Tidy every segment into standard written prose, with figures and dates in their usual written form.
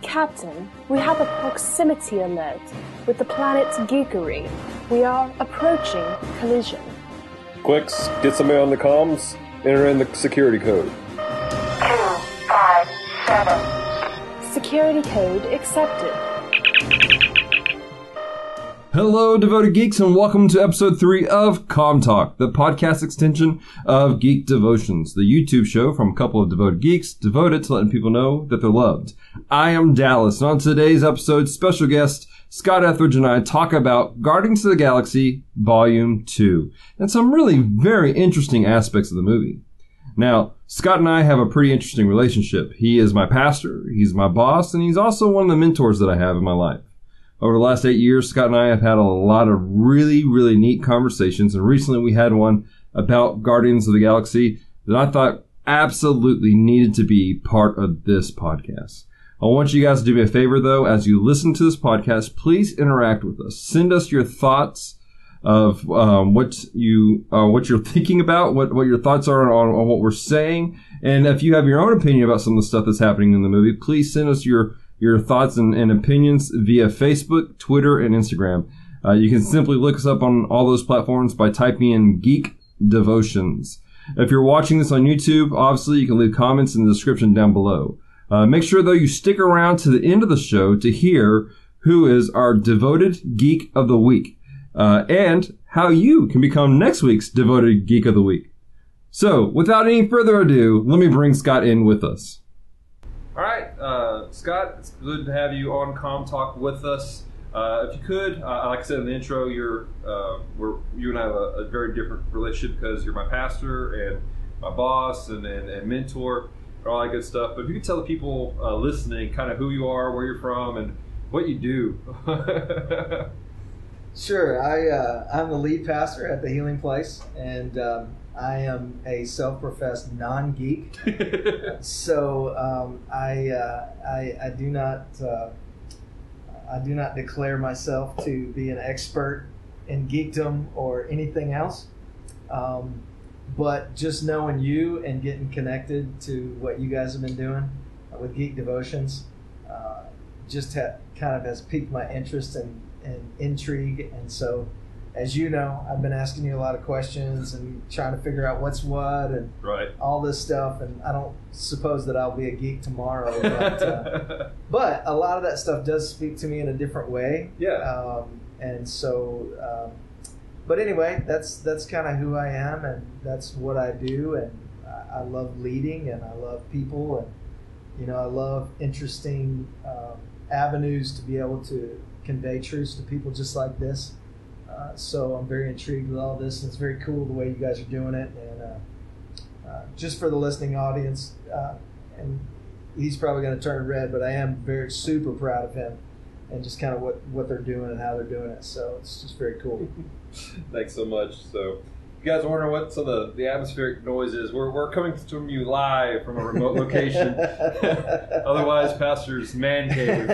Captain, we have a proximity alert with the planet Geekery. We are approaching collision. Quicks, get somebody on the comms, enter in the security code. 257. Security code accepted. Hello, Devoted Geeks, and welcome to episode 3 of Comm Talk, the podcast extension of Geek Devotions, the YouTube show from a couple of Devoted Geeks devoted to letting people know that they're loved. I am Dallas, and on today's episode, special guest Scott Ethridge and I talk about Guardians of the Galaxy Volume 2, and some really very interesting aspects of the movie. Now, Scott and I have a pretty interesting relationship. He is my pastor, he's my boss, and he's also one of the mentors that I have in my life. Over the last 8 years, Scott and I have had a lot of really, really neat conversations, and recently we had one about Guardians of the Galaxy that I thought absolutely needed to be part of this podcast. I want you guys to do me a favor, though. As you listen to this podcast, please interact with us. Send us your thoughts of what you're thinking about, what your thoughts are on what we're saying. And if you have your own opinion about some of the stuff that's happening in the movie, please send us your thoughts and opinions via Facebook, Twitter, and Instagram. You can simply look us up on all those platforms by typing in Geek Devotions. If you're watching this on YouTube, obviously you can leave comments in the description down below. Make sure, though, you stick around to the end of the show to hear who is our Devoted Geek of the Week, and how you can become next week's Devoted Geek of the Week. So, without any further ado, let me bring Scott in with us. All right, Scott, it's good to have you on Comm Talk with us. If you could, like I said in the intro, you and I have a very different relationship because you're my pastor and my boss and mentor and all that good stuff. But if you could tell the people listening kind of who you are, where you're from, and what you do. Sure. I'm the lead pastor at the Healing Place, and I am a self-professed non-geek. So I do not declare myself to be an expert in geekdom or anything else. But just knowing you and getting connected to what you guys have been doing with Geek Devotions kind of has piqued my interest and intrigue. And so, as you know, I've been asking you a lot of questions and trying to figure out what's what and all this stuff. And I don't suppose that I'll be a geek tomorrow, but a lot of that stuff does speak to me in a different way. Yeah. And so, but anyway, that's kind of who I am, and that's what I do. And I love leading, and I love people, and I love interesting avenues to be able to convey truths to people just like this. So I'm very intrigued with all this, and it's very cool the way you guys are doing it. And just for the listening audience, and he's probably going to turn red, but I am super proud of him and just kind of what they're doing and how they're doing it. So it's just very cool. Thanks so much. So, if you guys are wondering what some of the atmospheric noise is, we're coming from you live from a remote location. Otherwise, Pastor's man cave.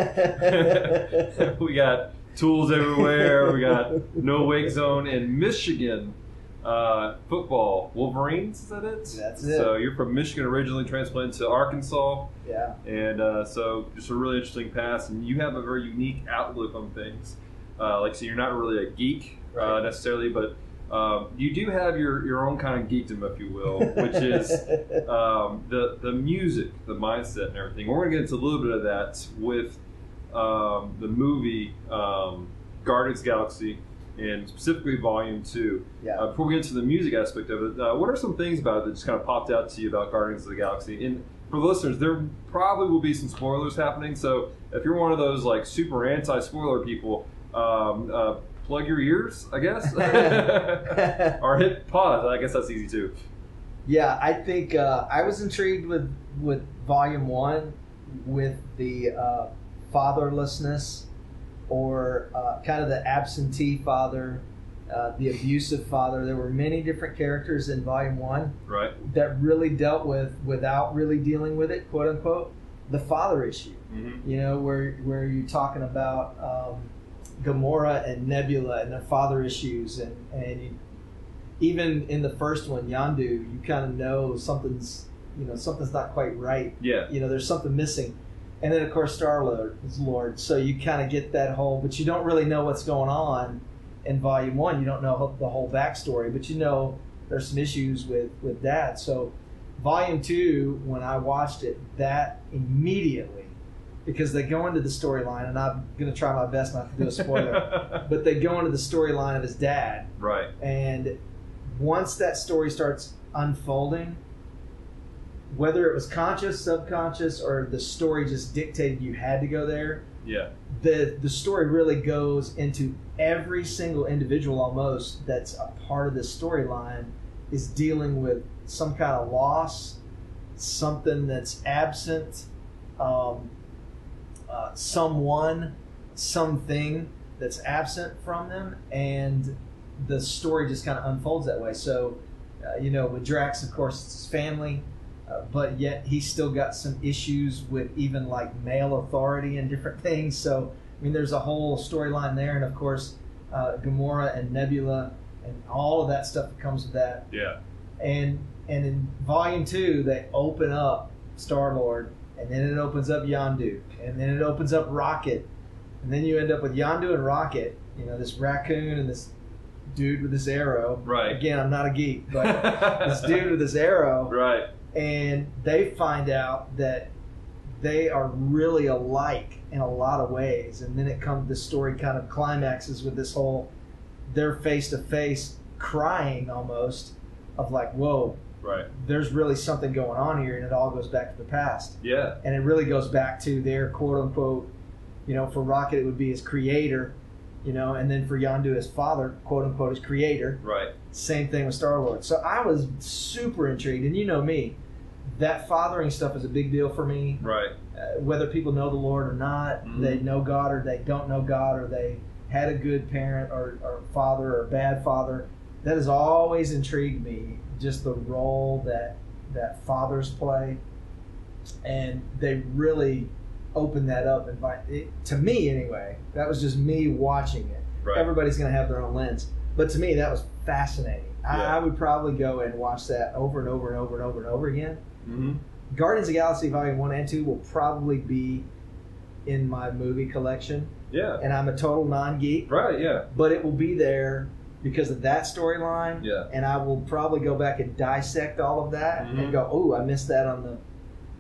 We got tools everywhere. We got no wake zone in Michigan. Football. Wolverines, is that it? That's it. So you're from Michigan originally, transplanted to Arkansas. Yeah. And so just a really interesting past, and you have a very unique outlook on things. Like, so you're not really a geek necessarily, but you do have your own kind of geekdom, if you will, which is the music, the mindset, and everything. We're going to get into a little bit of that with the movie Guardians of the Galaxy, and specifically Volume 2. Yeah. Before we get into the music aspect of it, what are some things about it that just kind of popped out to you about Guardians of the Galaxy? And for the listeners, there probably will be some spoilers happening, so if you're one of those like super anti-spoiler people, plug your ears, I guess, or hit pause. I guess that's easy too. Yeah, I think I was intrigued with Volume 1 with the fatherlessness, or kind of the absentee father, the abusive father. There were many different characters in Volume 1 that really dealt with, without really dealing with it, quote unquote, the father issue. Mm-hmm. Where you're talking about Gamora and Nebula and their father issues, and even in the first one, Yondu, you kind of know something's not quite right. Yeah. There's something missing. And then, of course, Star-Lord is Lord. So you kind of get that whole, but you don't really know what's going on in Volume 1. You don't know the whole backstory, but you know there's some issues with Dad. So Volume 2, when I watched it, that immediately, because they go into the storyline, and I'm going to try my best not to do a spoiler, but they go into the storyline of his dad. Right. And once that story starts unfolding, whether it was conscious, subconscious, or the story just dictated you had to go there, Yeah. the story really goes into every single individual almost that's a part of this storyline is dealing with some kind of loss, something that's absent, someone, something that's absent from them, and the story just kind of unfolds that way. So, with Drax, of course, it's his family, but yet he's still got some issues with even like male authority and different things. So, I mean, there's a whole storyline there, and of course, Gamora and Nebula and all of that stuff that comes with that. Yeah. And in Volume 2, they open up Star-Lord, and then it opens up Yondu, and then it opens up Rocket, and then you end up with Yondu and Rocket, this raccoon and this dude with this arrow. Right. Again, I'm not a geek, but this dude with this arrow. Right. And they find out that they are really alike in a lot of ways. And then the story kind of climaxes with this whole, they're face to face crying almost of like, whoa, Right. there's really something going on here. And it all goes back to the past. Yeah. And it really goes back to their quote unquote, for Rocket, it would be his creator, and then for Yondu, his father, quote unquote, his creator. Right. Same thing with Star-Lord. So I was super intrigued. And you know me, that fathering stuff is a big deal for me. Right. Whether people know the Lord or not, they know God or they don't know God, or they had a good parent or father or a bad father. That has always intrigued me, just the role that fathers play. And they really opened that up. And to me, anyway, that was just me watching it. Right. Everybody's going to have their own lens. But to me, that was fascinating. Yeah. I would probably go and watch that over and over and over and over and over again. Mm-hmm. Guardians of the Galaxy Volume 1 and 2 will probably be in my movie collection. Yeah. And I'm a total non-geek. Right, yeah. But it will be there because of that storyline. Yeah. And I will probably go back and dissect all of that and go, oh, I missed that on the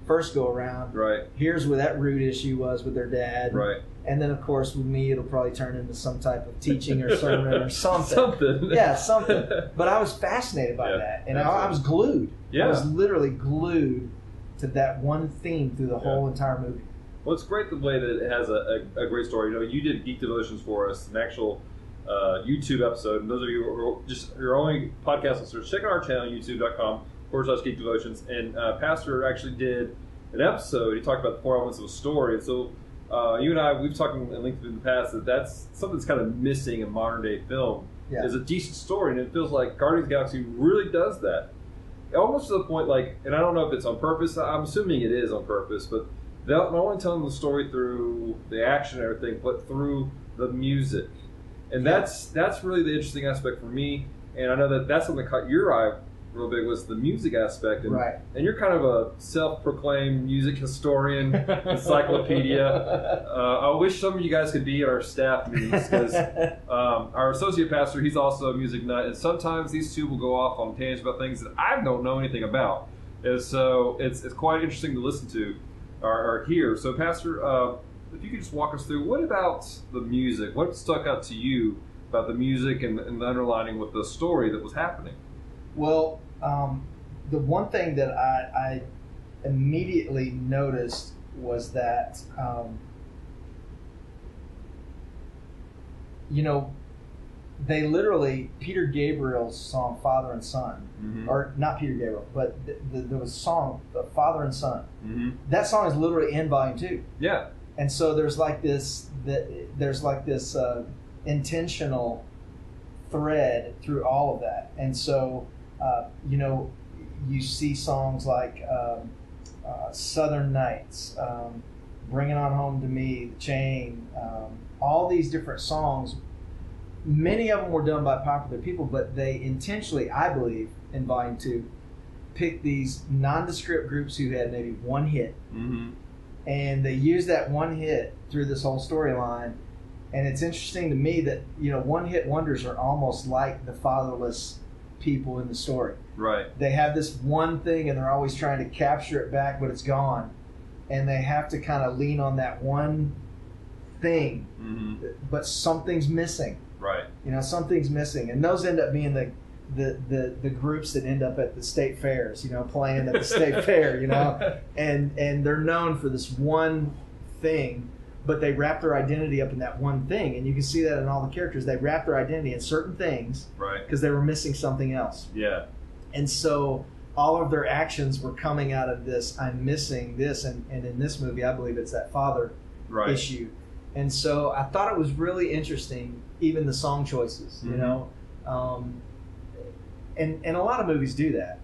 first go around. Right. Here's where that root issue was with their dad. Right. And then, of course, with me, it'll probably turn into some type of teaching or sermon or something. Something. Yeah, something. But I was fascinated by that. And I was glued. Yeah. I was literally glued to that one theme through the whole entire movie. Well, it's great the way that it has a great story. You did Geek Devotions for us, an actual YouTube episode. And those of you who are just your only podcast listeners, check out our channel, youtube.com/Geek Devotions. And Pastor actually did an episode. He talked about the 4 elements of a story. And so you and I, we've talked in length in the past that that's something that's kind of missing in modern day film. Yeah. Is a decent story, and it feels like Guardians of the Galaxy really does that. Almost to the point, and I don't know if it's on purpose. I'm assuming it is on purpose, but they're not only telling the story through the action and everything, but through the music, and that's really the interesting aspect for me. And I know that's something that caught your eye real big, was the music aspect. And, right. And you're kind of a self-proclaimed music historian, encyclopedia. I wish some of you guys could be at our staff meetings, because our associate pastor, he's also a music nut, and sometimes these two will go off on tangents about things that I don't know anything about. And so it's quite interesting to listen to or hear. So, Pastor, if you could just walk us through, what about the music? What stuck out to you about the music and the underlining with the story that was happening? Well, the one thing that I immediately noticed was that, they literally, Peter Gabriel's song, Father and Son, or not Peter Gabriel, but there was a song, Father and Son. Mm-hmm. That song is literally in Volume 2. Yeah. And so there's like this intentional thread through all of that. And so, you see songs like Southern Nights, Bring It On Home to Me, The Chain, all these different songs. Many of them were done by popular people, but they intentionally, I believe, in Volume 2, picked these nondescript groups who had maybe one hit And they use that one hit through this whole storyline. And it's interesting to me that, one-hit wonders are almost like the fatherless people in the story. Right. They have this one thing and they're always trying to capture it back, but it's gone. And they have to kind of lean on that one thing, but something's missing. Right. Something's missing. And those end up being the groups that end up at the state fairs, playing at the state fair, and they're known for this one thing, but they wrap their identity up in that one thing. And you can see that in all the characters. They wrap their identity in certain things, right, because they were missing something else. Yeah. And so all of their actions were coming out of this, I'm missing this. And in this movie, I believe it's that father issue. And so I thought it was really interesting, even the song choices, and a lot of movies do that.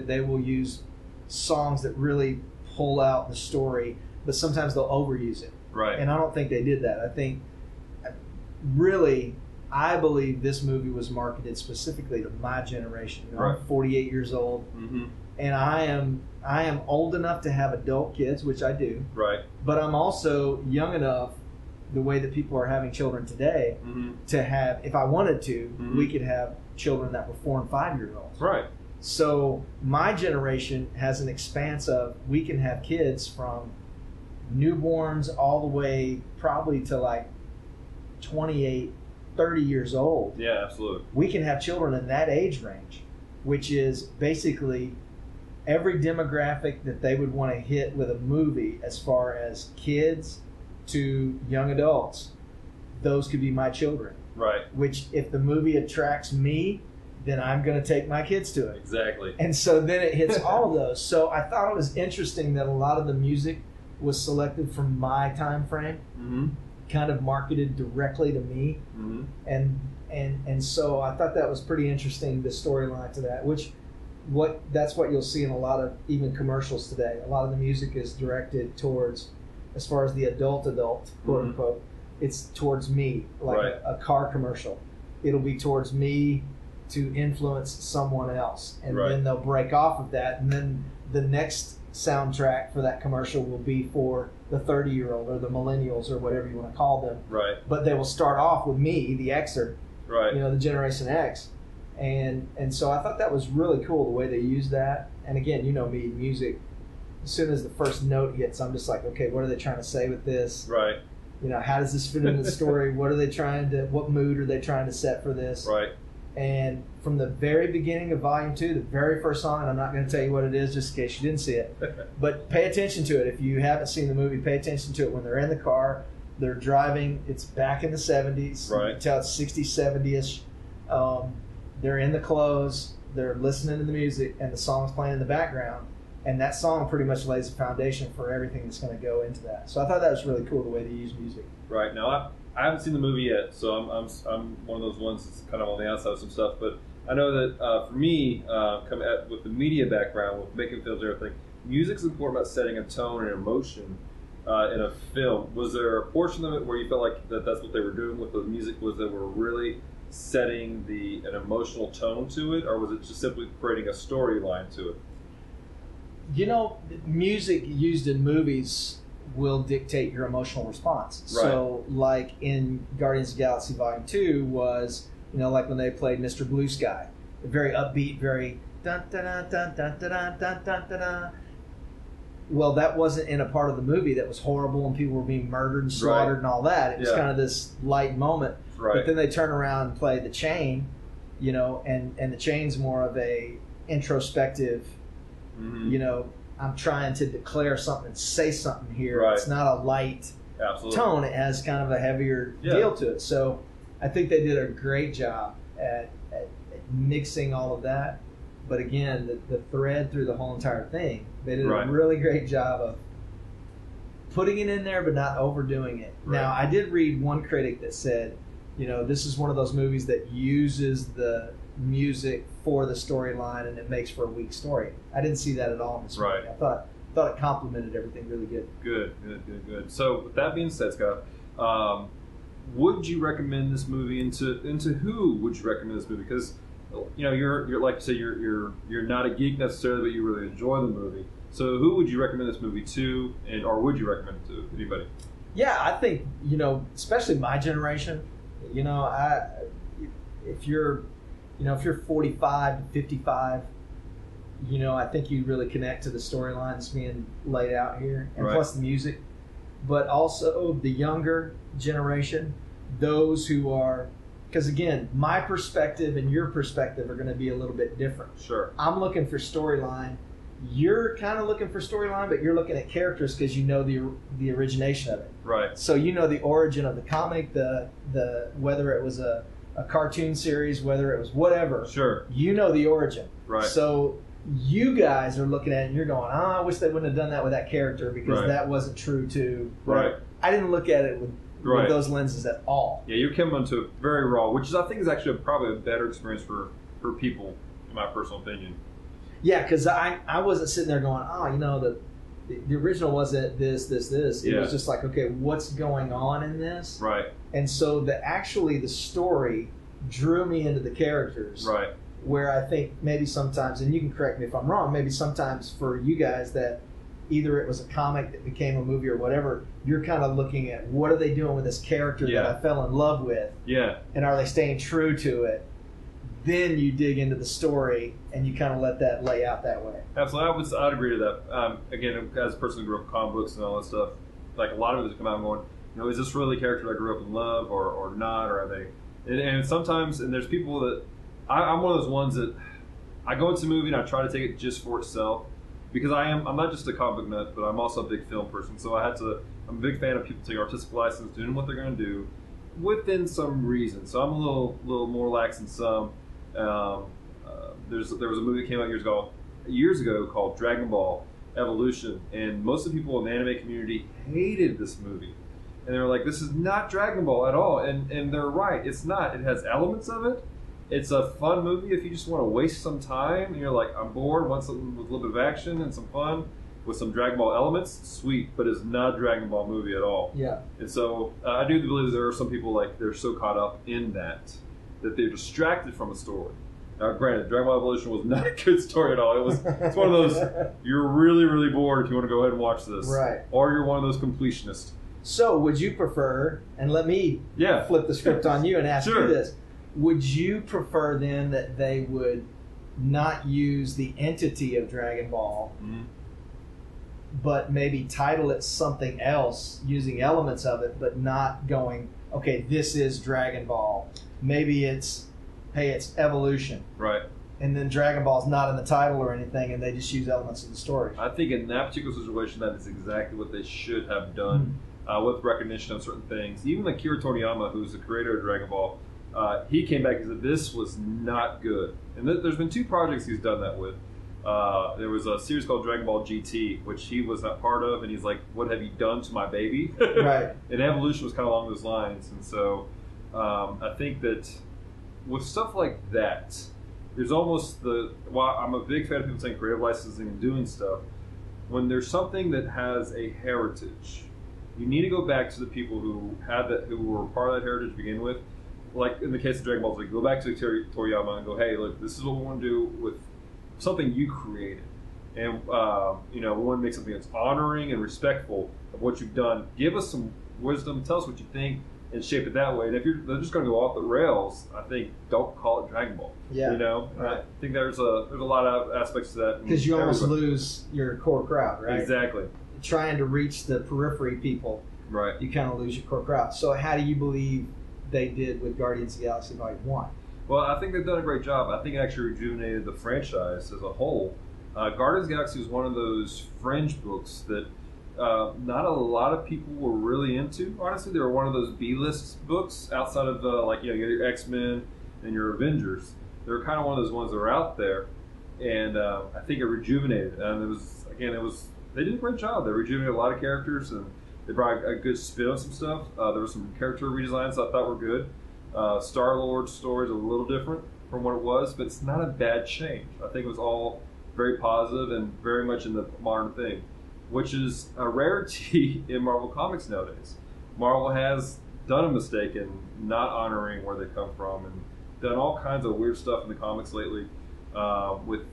They will use songs that really pull out the story, but sometimes they'll overuse it. Right. And I don't think they did that. I think, really, I believe this movie was marketed specifically to my generation. I'm 48 years old, and I am old enough to have adult kids, which I do. Right. But I'm also young enough, the way that people are having children today, to have, if I wanted to, we could have children that were 4 and 5 years old. Right. So my generation has an expanse of, we can have kids from newborns all the way probably to like 28, 30 years old. Yeah, absolutely. We can have children in that age range, which is basically every demographic that they would want to hit with a movie, as far as kids to young adults. Those could be my children. Right. Which, if the movie attracts me, then I'm going to take my kids to it. Exactly. And so then it hits all of those. So I thought it was interesting that a lot of the music was selected from my time frame, kind of marketed directly to me. And so I thought that was pretty interesting, the storyline to that, that's what you'll see in a lot of even commercials today. A lot of the music is directed towards, as far as the adult, quote unquote, it's towards me, like a car commercial. It'll be towards me to influence someone else. And then they'll break off of that. And then the next soundtrack for that commercial will be for the 30-year-old or the millennials or whatever you want to call them. Right. But they will start off with me, the Xer, the Generation X. And so I thought that was really cool, the way they used that. And again, me, music, as soon as the first note hits, I'm just like, okay, what are they trying to say with this? Right. How does this fit in the story? What mood are they trying to set for this? Right. And from the very beginning of Volume 2, the very first song, and I'm not going to tell you what it is just in case you didn't see it, but pay attention to it. If you haven't seen the movie, pay attention to it. When they're in the car, they're driving, it's back in the 70s. Right. You can tell it's 60s, 70s-ish. They're in the clothes, they're listening to the music, and the song's playing in the background. And that song pretty much lays the foundation for everything that's going to go into that. So I thought that was really cool, the way they use music. Right. Now, I haven't seen the movie yet, so I'm one of those ones that's kind of on the outside of some stuff. But I know that for me, with the media background, with making films and everything, music's important about setting a tone and emotion in a film. Was there a portion of it where you felt like that's what they were doing with the music, was they were really setting an emotional tone to it, or was it just simply creating a storyline to it? Music used in movies will dictate your emotional response. Right. So, like in Guardians of the Galaxy Volume 2 was, like when they played Mr. Blue Sky, very upbeat, very dun dun dun dun dun dun dun dun dun. Well, that wasn't in a part of the movie that was horrible and people were being murdered and slaughtered and all that. It was kind of this light moment. Right. But then they turn around and play The Chain, and The Chain's more of a introspective, I'm trying to declare something, say something here. Right. It's not a light tone. It has kind of a heavier deal to it. So I think they did a great job at mixing all of that. But again, the thread through the whole entire thing, they did a really great job of putting it in there but not overdoing it. Right. Now, I did read one critic that said, this is one of those movies that uses the music for the storyline and it makes for a weak story. I didn't see that at all in this movie. I thought it complemented everything really good. Good. So with that being said, Scott, would you recommend this movie, and to who would you recommend this movie? Because you're like you say, you're not a geek necessarily, but you really enjoy the movie. So who would you recommend this movie to, or would you recommend it to anybody? Yeah, I think, especially my generation, if you're 45 to 55, I think you really connect to the storylines being laid out here, and plus the music, but also the younger generation, those who are, because again, my perspective and your perspective are going to be a little bit different. Sure. I'm looking for storyline. You're kind of looking for storyline, but you're looking at characters because you know the origination of it. Right. So you know the origin of the comic, the whether it was a cartoon series, whether it was whatever. Sure. You know the origin. Right. So you guys are looking at it and you're going, I wish they wouldn't have done that with that character because that wasn't true to. Right. I didn't look at it with those lenses at all. Yeah, you're coming into it very raw, which is I think is actually probably a better experience for people, in my personal opinion. Yeah, because I wasn't sitting there going, the original wasn't this. It was just like, okay, what's going on in this? Right. And so the story drew me into the characters. Right. Where I think maybe sometimes, and you can correct me if I'm wrong, maybe sometimes for you guys that either it was a comic that became a movie or whatever, you're kind of looking at what are they doing with this character that I fell in love with? Yeah. And are they staying true to it? Then you dig into the story and you kind of let that lay out that way. Absolutely, I'd agree to that. Again, as a person who grew up with comic books and all that stuff, like a lot of it has come out and going, is this really a character I grew up in love or not, or are they? And sometimes, and there's people that I'm one of those ones that I go into a movie and I try to take it just for itself because I'm not just a comic book nut, but I'm also a big film person. So I'm a big fan of people taking artistic license, doing what they're going to do within some reason. So I'm a little more lax than some. There was a movie that came out years ago called Dragon Ball Evolution, and most of the people in the anime community hated this movie, and they were like, "This is not Dragon Ball at all," and they're right. It's not. It has elements of it. It's a fun movie if you just want to waste some time and you're like, I'm bored, want something with a little bit of action and some fun with some Dragon Ball elements. Sweet, but it's not a Dragon Ball movie at all. Yeah. And so I do believe there are some people like they're so caught up in that they're distracted from a story. Now, granted, Dragon Ball Evolution was not a good story at all. It's one of those, you're really, really bored if you want to go ahead and watch this. Right. Or you're one of those completionists. So would you prefer, and let me flip the script on you and ask you this, would you prefer then that they would not use the entity of Dragon Ball, but maybe title it something else using elements of it, but not going, okay, this is Dragon Ball. Maybe it's, hey, it's Evolution. Right. And then Dragon Ball's not in the title or anything, and they just use elements of the story. I think in that particular situation, that is exactly what they should have done with recognition of certain things. Even Akira Toriyama, who's the creator of Dragon Ball, he came back and said this was not good. And there's been 2 projects he's done that with. There was a series called Dragon Ball GT, which he was not part of, and he's like, what have you done to my baby? Right. And Evolution was kind of along those lines. And so I think that with stuff like that, there's almost while I'm a big fan of people saying creative licensing and doing stuff, when there's something that has a heritage, you need to go back to the people who had that, who were part of that heritage to begin with. Like in the case of Dragon Ball, like go back to Toriyama and go, hey, look, this is what we want to do with something you created, and we want to make something that's honoring and respectful of what you've done. Give us some wisdom, tell us what you think, and shape it that way. And if they're just going to go off the rails, I think don't call it Dragon Ball. Yeah, right. I think there's a lot of aspects to that because you almost lose your core crowd, right? Exactly. Trying to reach the periphery people, right? You kind of lose your core crowd. So how do you believe they did with Guardians of the Galaxy Volume 1? Well, I think they've done a great job. I think it actually rejuvenated the franchise as a whole. Guardians of the Galaxy was one of those fringe books that not a lot of people were really into. Honestly, they were one of those B-list books outside of your X-Men and your Avengers. They were kind of one of those ones that were out there, and I think it rejuvenated. And they did a great job. They rejuvenated a lot of characters, and they brought a good spin on some stuff. There were some character redesigns I thought were good. Star-Lord's story is a little different from what it was, but it's not a bad change. I think it was all very positive and very much in the modern thing, which is a rarity in Marvel Comics nowadays. Marvel has done a mistake in not honoring where they come from done all kinds of weird stuff in the comics lately with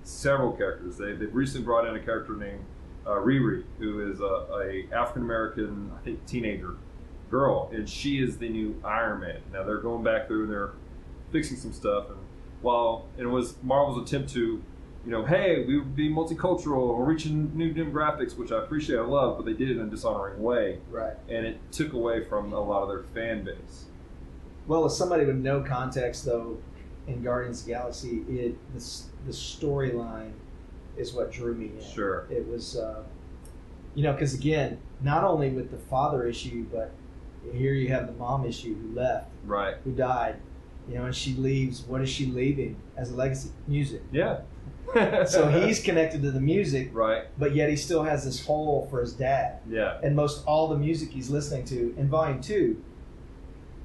several characters. They've recently brought in a character named Riri, who is a African American, I think, teenager girl, and she is the new Iron Man. Now they're going back through and they're fixing some stuff, and it was Marvel's attempt to, hey, we would be multicultural, we're reaching new demographics, which I appreciate, I love, but they did it in a dishonoring way, right? And it took away from a lot of their fan base. Well, as somebody with no context, though, in Guardians of the Galaxy, the storyline is what drew me in. Sure. It was, because again, not only with the father issue, but here you have the mom issue who left, right? Who died, and she leaves. What is she leaving as a legacy? Music. Yeah. So he's connected to the music, right? But yet he still has this hole for his dad. Yeah. And most all the music he's listening to in Volume 2,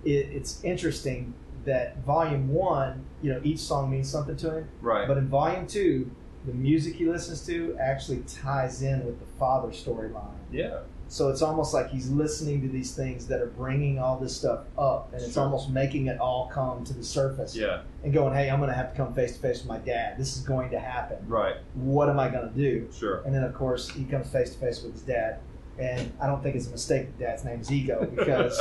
it's interesting that Volume 1, each song means something to him, right? But in Volume 2, the music he listens to actually ties in with the father storyline. Yeah. So it's almost like he's listening to these things that are bringing all this stuff up, and it's almost making it all come to the surface. Yeah. And going, hey, I'm going to have to come face to face with my dad. This is going to happen. Right. What am I going to do? Sure. And then, of course, he comes face to face with his dad. And I don't think it's a mistake that dad's name is Ego, because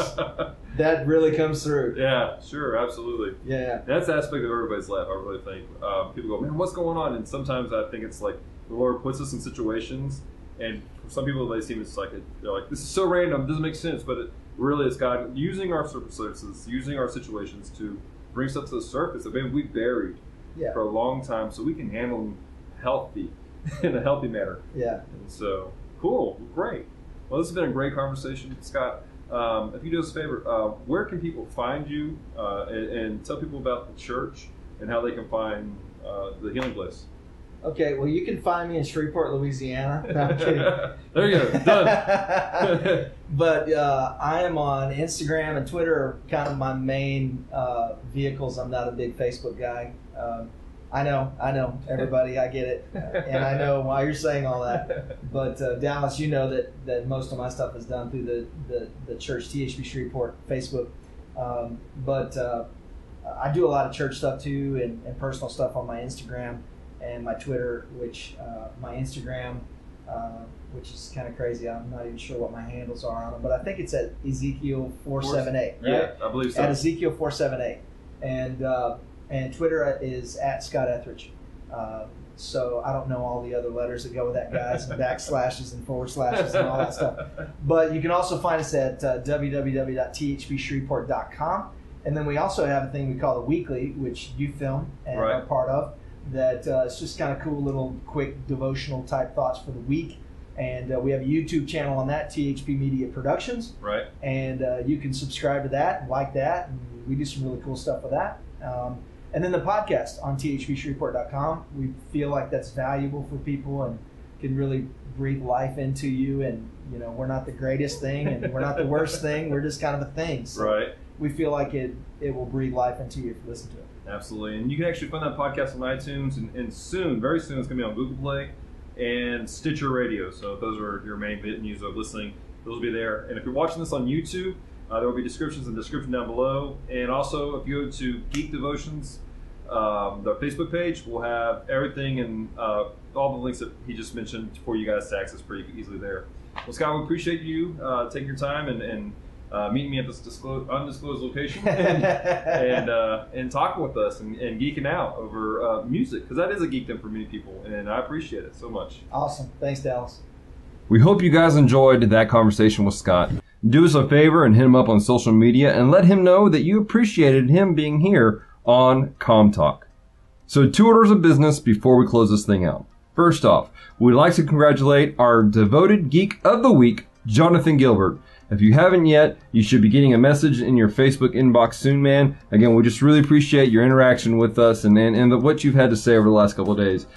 that really comes through. Yeah, sure, absolutely. Yeah. That's the aspect of everybody's life, I really think. People go, man, what's going on? And sometimes I think it's like the Lord puts us in situations, and for some people they seem it's like they're like, this is so random, it doesn't make sense, but it really is God using our circumstances, using our situations to bring stuff to the surface that maybe we buried for a long time, so we can handle them in a healthy manner. Yeah. And so, cool, great. Well, this has been a great conversation, Scott. If you do us a favor, where can people find you and tell people about the church and how they can find the Healing Place? Okay, well, you can find me in Shreveport, Louisiana. No, I'm kidding. There you go. Done. But I am on Instagram and Twitter are kind of my main vehicles. I'm not a big Facebook guy. I know, everybody, I get it. And I know why you're saying all that. But Dallas, you know that most of my stuff is done through the church, THB Shreveport, Facebook. But I do a lot of church stuff too, and personal stuff on my Instagram and my Twitter, which my Instagram, which is kind of crazy. I'm not even sure what my handles are on them, but I think it's at Ezekiel 478. Right? Yeah, I believe so. At Ezekiel 478. And Twitter is at Scott Ethridge. So I don't know all the other letters that go with that, guys, and backslashes and forward slashes and all that stuff. But you can also find us at www.thbshreveport.com. And then we also have a thing we call the Weekly, which you film and are part of. That it's just kind of cool little quick devotional type thoughts for the week. And we have a YouTube channel on that, THP Media Productions. Right. And you can subscribe to that and like that. And we do some really cool stuff with that. And then the podcast on thbshreveport.com. We feel like that's valuable for people and can really breathe life into you. And, we're not the greatest thing and we're not the worst thing. We're just kind of a thing. So we feel like it will breathe life into you if you listen to it. Absolutely. And you can actually find that podcast on iTunes and soon, very soon, it's going to be on Google Play and Stitcher Radio. So if those are your main venues of listening, those will be there. And if you're watching this on YouTube, there will be descriptions in the description down below. And also, if you go to Geek Devotions, the Facebook page, we'll have everything and all the links that he just mentioned for you guys to access pretty easily there. Well, Scott, we appreciate you taking your time and meeting me at this undisclosed location and talking with us and geeking out over music, because that is a geekdom for many people, and I appreciate it so much. Awesome. Thanks, Dallas. We hope you guys enjoyed that conversation with Scott. Do us a favor and hit him up on social media and let him know that you appreciated him being here on Comm Talk. So 2 orders of business before we close this thing out. First off, we'd like to congratulate our Devoted Geek of the Week, Jonathan Gilbert. If you haven't yet, you should be getting a message in your Facebook inbox soon, man. Again, we just really appreciate your interaction with us and what you've had to say over the last couple of days.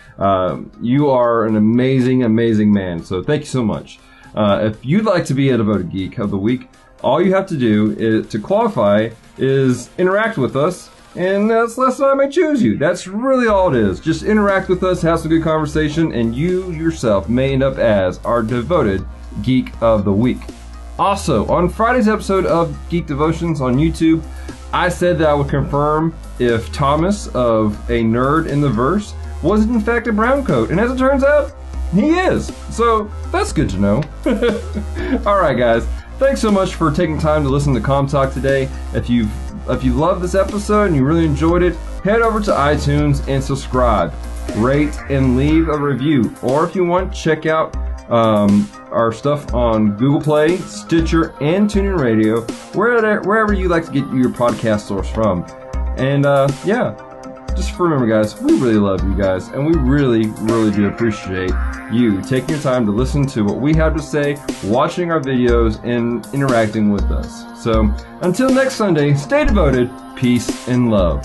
You are an amazing, amazing man. So thank you so much. If you'd like to be a Devoted Geek of the Week, all you have to do to qualify is interact with us, and that's less than I may choose you. That's really all it is. Just interact with us, have some good conversation, and you yourself may end up as our Devoted Geek of the Week. Also, on Friday's episode of Geek Devotions on YouTube, I said that I would confirm if Thomas of A Nerd in the Verse was in fact a brown coat, and as it turns out, he is. So that's good to know. Alright guys, thanks so much for taking time to listen to Comm Talk today. If you loved this episode and you really enjoyed it, head over to iTunes and subscribe, rate, and leave a review. Or if you want, check out our stuff on Google Play, Stitcher, and TuneIn Radio, wherever you like to get your podcast source from. And yeah, just remember guys, we really love you guys, and we really, really do appreciate you taking your time to listen to what we have to say, watching our videos, and interacting with us. So until next Sunday, stay devoted, peace, and love.